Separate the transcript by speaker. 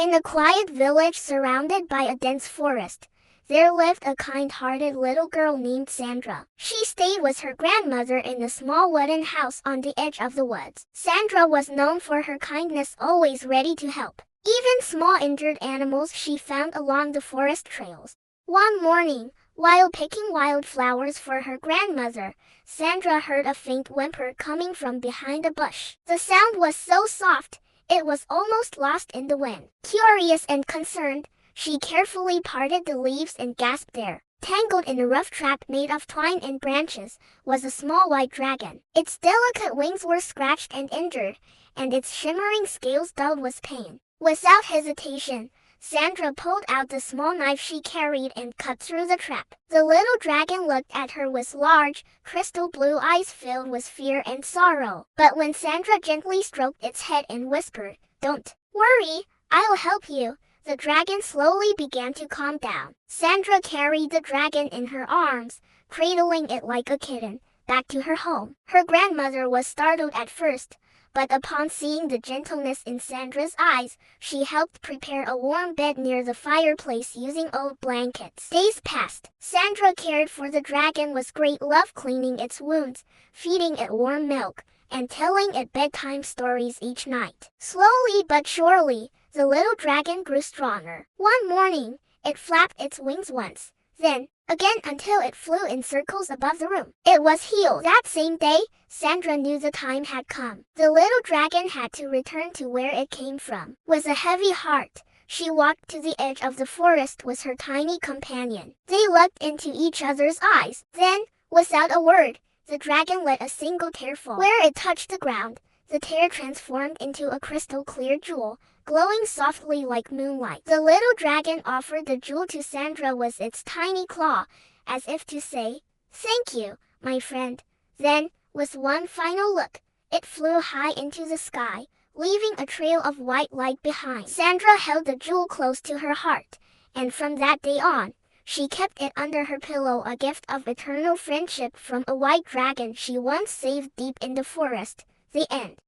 Speaker 1: In a quiet village surrounded by a dense forest, there lived a kind-hearted little girl named Sandra. She stayed with her grandmother in a small wooden house on the edge of the woods. Sandra was known for her kindness, always ready to help. Even small injured animals she found along the forest trails. One morning, while picking wildflowers for her grandmother, Sandra heard a faint whimper coming from behind a bush. The sound was so soft, it was almost lost in the wind. Curious and concerned, she carefully parted the leaves and gasped. There, tangled in a rough trap made of twine and branches, was a small white dragon. Its delicate wings were scratched and injured, and its shimmering scales dulled with pain. Without hesitation, Sandra pulled out the small knife she carried and cut through the trap. The little dragon looked at her with large, crystal blue eyes filled with fear and sorrow. But when Sandra gently stroked its head and whispered, "Don't worry, I'll help you," the dragon slowly began to calm down. Sandra carried the dragon in her arms, cradling it like a kitten, back to her home. Her grandmother was startled at first, but upon seeing the gentleness in Sandra's eyes, she helped prepare a warm bed near the fireplace using old blankets. Days passed. Sandra cared for the dragon with great love, cleaning its wounds, feeding it warm milk, and telling it bedtime stories each night. Slowly but surely, the little dragon grew stronger. One morning, it flapped its wings once, then again until it flew in circles above the room. It was healed. That same day, Sandra knew the time had come. The little dragon had to return to where it came from. With a heavy heart, she walked to the edge of the forest with her tiny companion. They looked into each other's eyes. Then, without a word, the dragon let a single tear fall. Where it touched the ground, the tear transformed into a crystal-clear jewel, glowing softly like moonlight. The little dragon offered the jewel to Sandra with its tiny claw, as if to say, "Thank you, my friend." Then, with one final look, it flew high into the sky, leaving a trail of white light behind. Sandra held the jewel close to her heart, and from that day on, she kept it under her pillow, a gift of eternal friendship from a white dragon she once saved deep in the forest. The end.